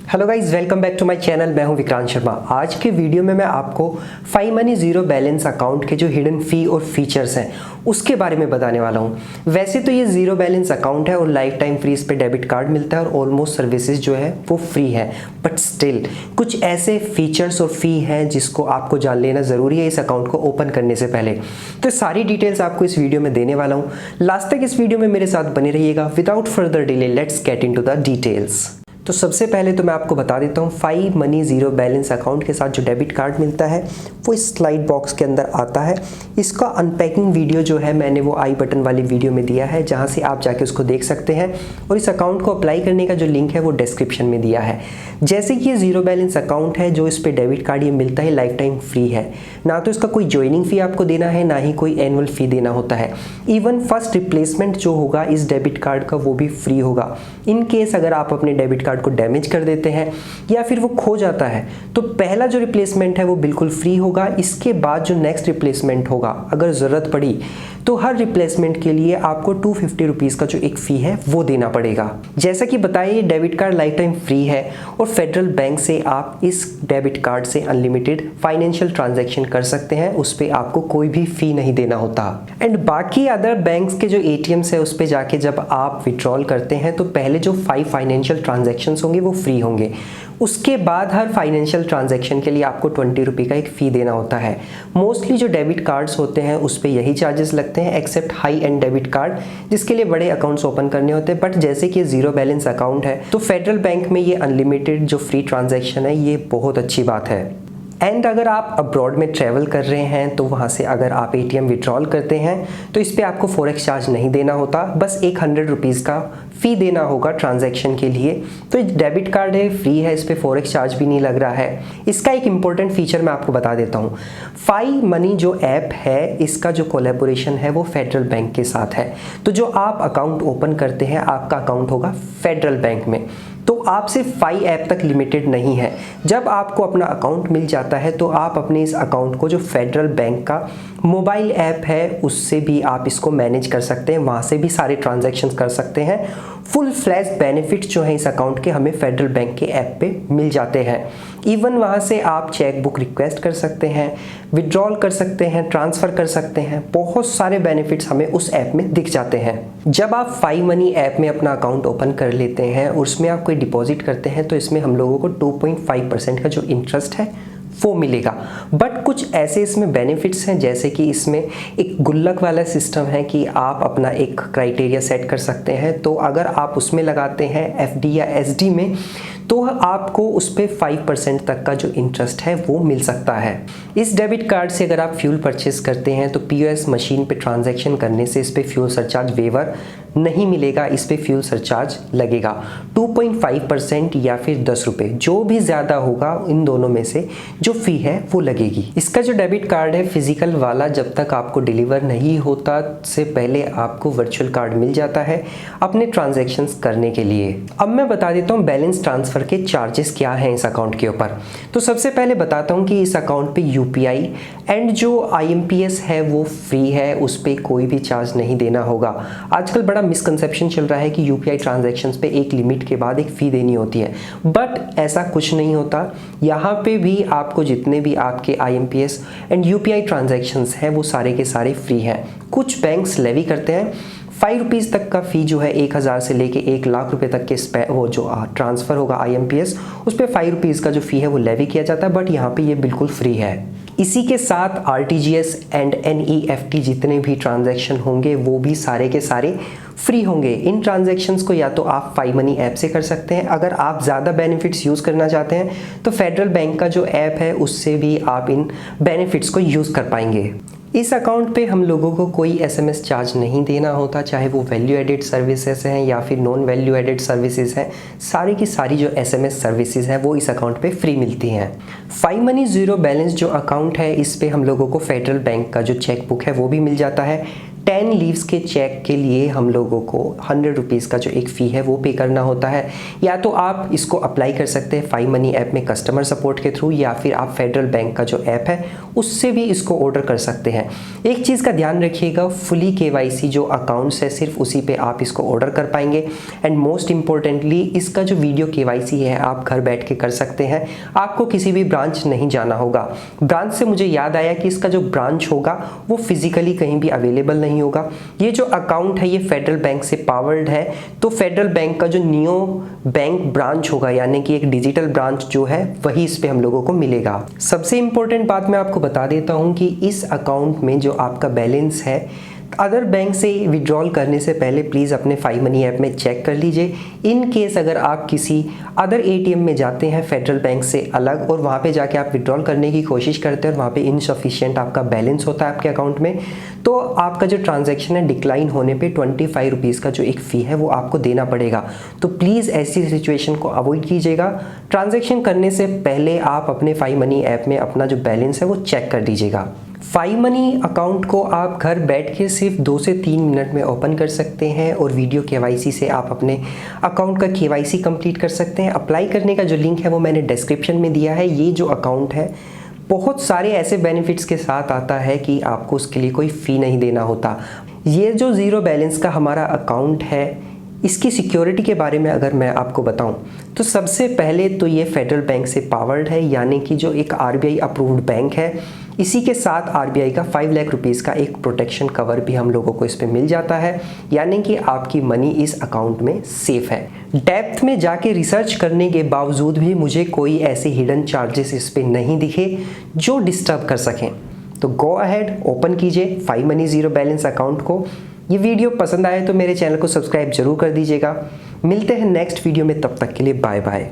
Hello guys, welcome back to my channel. मैं हूं विक्रांत शर्मा। आज के वीडियो में मैं आपको Fi Money zero balance account के जो हिडन फी और फीचर्स हैं उसके बारे में बताने वाला हूं। वैसे तो ये जीरो बैलेंस अकाउंट है और लाइफ टाइम फ्री इस पे डेबिट कार्ड मिलता है और ऑलमोस्ट सर्विसेज जो है वो फ्री है, बट स्टिल कुछ ऐसे फीचर्स और फी हैं जिसको आपको जान लेना ज़रूरी है इस अकाउंट को ओपन करने से पहले। तो सारी डिटेल्स आपको इस वीडियो में देने वाला हूँ। लास्ट तक इस वीडियो में मेरे साथ बने रहिएगा। Without further delay let's get into the details. तो सबसे पहले तो मैं आपको बता देता हूँ, Fi Money zero balance account के साथ जो डेबिट कार्ड मिलता है वो इस स्लाइड बॉक्स के अंदर आता है। इसका अनपैकिंग वीडियो जो है मैंने वो आई बटन वाली वीडियो में दिया है, जहाँ से आप जाके उसको देख सकते हैं। और इस अकाउंट को अप्लाई करने का जो लिंक है वो डिस्क्रिप्शन में दिया है। जैसे कि ये जीरो बैलेंस अकाउंट है, जो इस पर डेबिट कार्ड ये मिलता है लाइफ टाइम फ्री है। ना तो इसका कोई ज्वाइनिंग फ़ी आपको देना है, ना ही कोई एनुअल फ़ी देना होता है। इवन फर्स्ट रिप्लेसमेंट जो होगा इस डेबिट कार्ड का वो भी फ्री होगा। इन केस अगर आप अपने डेबिट कार्ड को डैमेज कर देते हैं या फिर वो खो जाता है तो पहला जो रिप्लेसमेंट है वो बिल्कुल फ्री होगा। इसके बाद जो नेक्स्ट रिप्लेसमेंट होगा, अगर ज़रूरत पड़ी तो हर रिप्लेसमेंट के लिए आपको 250 रुपीज़ का जो एक फ़ी है वो देना पड़ेगा। जैसा कि बताइए, debit card life time free है और फेडरल बैंक से आप इस डेबिट कार्ड से अनलिमिटेड फाइनेंशियल ट्रांजैक्शन कर सकते हैं। उस पर आपको कोई भी फ़ी नहीं देना होता। एंड बाकी अदर बैंक्स के जो ATMs है उस पर जाके जब आप विड्रॉल करते हैं तो पहले जो 5 फाइनेंशियल ट्रांजैक्शंस होंगे वो फ्री होंगे। उसके बाद हर फाइनेंशियल ट्रांजैक्शन के लिए आपको 20 रुपये का एक फ़ी देना होता है। मोस्टली जो डेबिट कार्ड्स होते हैं उस पर यही चार्जेस लगते हैं, except high and debit card जिसके लिए बड़े अकाउंट्स ओपन करने होते हैं। बट जैसे कि ये जीरो बैलेंस अकाउंट है तो फेडरल बैंक में ये अनलिमिटेड जो फ्री ट्रांजैक्शन है ये बहुत अच्छी बात है। एंड अगर आप अब्रॉड में ट्रैवल कर रहे हैं तो वहाँ से अगर आप ATM विड्रॉल करते हैं तो इस पर आपको फॉरेक्स चार्ज नहीं देना होता, बस एक 100 रुपीज़ का फ़ी देना होगा ट्रांजैक्शन के लिए। तो डेबिट कार्ड है, फ्री है, इस पर फॉरेक्स चार्ज भी नहीं लग रहा है। इसका एक इम्पॉर्टेंट फीचर मैं आपको बता देता हूँ। फाई मनी जो ऐप है इसका जो कोलैबोरेशन है वो फेडरल बैंक के साथ है। तो जो आप अकाउंट ओपन करते हैं आपका अकाउंट होगा फेडरल बैंक में, तो आप सिर्फ फाई ऐप तक लिमिटेड नहीं है। जब आपको अपना अकाउंट मिल जाता है तो आप अपने इस अकाउंट को जो फेडरल बैंक का मोबाइल ऐप है उससे भी आप इसको मैनेज कर सकते हैं, वहाँ से भी सारे ट्रांजैक्शंस कर सकते हैं। फुल फ्लैश बेनिफिट्स जो हैं इस अकाउंट के हमें फेडरल बैंक के ऐप पे मिल जाते हैं। इवन वहाँ से आप चेक बुक रिक्वेस्ट कर सकते हैं, विड्रॉल कर सकते हैं, ट्रांसफ़र कर सकते हैं। बहुत सारे बेनिफिट्स हमें उस ऐप में दिख जाते हैं। जब आप फाई मनी ऐप में अपना अकाउंट ओपन कर लेते हैं और उसमें आप कोई डिपॉजिट करते हैं तो इसमें हम लोगों को 2.5% का जो इंटरेस्ट है वो मिलेगा। बट कुछ ऐसे इसमें बेनिफिट्स हैं, जैसे कि इसमें एक गुल्लक वाला सिस्टम है कि आप अपना एक क्राइटेरिया सेट कर सकते हैं। तो अगर आप उसमें लगाते हैं FD या SD में तो आपको उस पर 5% तक का जो इंटरेस्ट है वो मिल सकता है। इस डेबिट कार्ड से अगर आप फ्यूल परचेस करते हैं तो POS मशीन पे ट्रांजैक्शन करने से इस पर फ्यूल सरचार्ज वेवर नहीं मिलेगा, इस पे फ्यूल सरचार्ज लगेगा 2.5% या फिर 10 रुपये, जो भी ज़्यादा होगा इन दोनों में से जो फ़ी है वो लगेगी। इसका जो डेबिट कार्ड है फिजिकल वाला जब तक आपको डिलीवर नहीं होता से पहले आपको वर्चुअल कार्ड मिल जाता है अपने ट्रांजैक्शंस करने के लिए। अब मैं बता देता हूँ बैलेंस ट्रांसफ़र के चार्जेस क्या हैं इस अकाउंट के ऊपर। तो सबसे पहले बताता हूँ कि इस अकाउंट पे UPI एंड जो IMPS है वो फ्री है, उस पर कोई भी चार्ज नहीं देना होगा। आजकल बड़ा मिसकंसेप्शन चल रहा है कि UPI ट्रांजैक्शंस पे एक लिमिट के बाद एक फ़ी देनी होती है, बट ऐसा कुछ नहीं होता। यहाँ पे भी आपको जितने भी आपके IMPS एंड UPI ट्रांजैक्शंस हैं वो सारे के सारे फ्री हैं। कुछ बैंक्स लेवी करते हैं 5 रुपीज़ तक का फ़ी जो है 1000 से लेके 1 लाख रुपए तक के वो जो ट्रांसफ़र होगा IMPS उस पर 5 रुपीज़ का जो फ़ी है वो लेवी किया जाता है, बट यहाँ पे ये बिल्कुल फ्री है। इसी के साथ RTGS एंड NEFT जितने भी ट्रांजैक्शन होंगे वो भी सारे के सारे फ्री होंगे। इन ट्रांजैक्शंस को या तो आप फाई मनी ऐप से कर सकते हैं, अगर आप ज़्यादा बेनिफिट्स यूज़ करना चाहते हैं तो फेडरल बैंक का जो ऐप है उससे भी आप इन बेनिफिट्स को यूज़ कर पाएंगे। इस अकाउंट पे हम लोगों को कोई SMS चार्ज नहीं देना होता, चाहे वो वैल्यू एडेड सर्विसेज हैं या फिर नॉन वैल्यू एडेड सर्विसेज हैं। सारी की सारी जो SMS सर्विसेज हैं वो इस अकाउंट पे फ्री मिलती हैं। फाई मनी जीरो बैलेंस जो अकाउंट है इस पे हम लोगों को फेडरल बैंक का जो चेक बुक है वो भी मिल जाता है, 10 लीव्स के चेक के लिए हम लोगों को 100 रुपीज़ का जो एक फ़ी है वो पे करना होता है। या तो आप इसको अप्लाई कर सकते हैं फाई मनी ऐप में कस्टमर सपोर्ट के थ्रू, या फिर आप फेडरल बैंक का जो ऐप है उससे भी इसको ऑर्डर कर सकते हैं। एक चीज़ का ध्यान रखिएगा, फुली KYC जो अकाउंट्स है सिर्फ उसी पे आप इसको ऑर्डर कर पाएंगे। एंड मोस्ट इंपॉर्टेंटली इसका जो वीडियो KYC है आप घर बैठ के कर सकते हैं, आपको किसी भी ब्रांच नहीं जाना होगा। ब्रांच से मुझे याद आया कि इसका जो ब्रांच होगा वो फिजिकली कहीं भी अवेलेबल नहीं होगा। ये जो अकाउंट है ये फेडरल बैंक से पावर्ड है, तो फेडरल बैंक का जो नियो बैंक ब्रांच होगा यानी कि एक डिजिटल ब्रांच जो है वही इस पे हम लोगों को मिलेगा। सबसे इंपॉर्टेंट बात मैं आपको बता देता हूं कि इस अकाउंट में जो आपका बैलेंस है अदर बैंक से विड्रॉल करने से पहले प्लीज़ अपने फाई मनी ऐप में चेक कर लीजिए। इन केस अगर आप किसी अदर ATM में जाते हैं फेडरल बैंक से अलग और वहाँ पे जाके आप विड्रॉल करने की कोशिश करते हैं और वहाँ पे इनसफिशिएंट आपका बैलेंस होता है आपके अकाउंट में, तो आपका जो ट्रांजैक्शन है डिक्लाइन होने पे 25 रुपीज़ का जो एक फ़ी है वो आपको देना पड़ेगा। तो प्लीज़ ऐसी सिचुएशन को अवॉइड कीजिएगा। ट्रांजैक्शन करने से पहले आप अपने फाई मनी ऐप में अपना जो बैलेंस है वो चेक कर दीजिएगा। फाई मनी अकाउंट को आप घर बैठ के सिर्फ 2 से 3 मिनट में ओपन कर सकते हैं और वीडियो KYC से आप अपने अकाउंट का KYC कंप्लीट कर सकते हैं। अप्लाई करने का जो लिंक है वो मैंने डिस्क्रिप्शन में दिया है। ये जो अकाउंट है बहुत सारे ऐसे बेनिफिट्स के साथ आता है कि आपको उसके लिए कोई फ़ी नहीं देना होता। ये जो ज़ीरो बैलेंस का हमारा अकाउंट है इसकी सिक्योरिटी के बारे में अगर मैं आपको बताऊं तो सबसे पहले तो ये फेडरल बैंक से पावर्ड है, यानी कि जो एक RBI अप्रूव्ड बैंक है। इसी के साथ RBI का 5 लाख रुपीज़ का एक प्रोटेक्शन कवर भी हम लोगों को इस पे मिल जाता है, यानी कि आपकी मनी इस अकाउंट में सेफ है। डेप्थ में जाके रिसर्च करने के बावजूद भी मुझे कोई ऐसे हिडन चार्जेस इस पे नहीं दिखे जो डिस्टर्ब कर सकें। तो गो अहेड, ओपन कीजिए Fi money zero balance account को। ये वीडियो पसंद आए तो मेरे चैनल को सब्सक्राइब जरूर कर दीजिएगा। मिलते हैं नेक्स्ट वीडियो में, तब तक के लिए बाय बाय।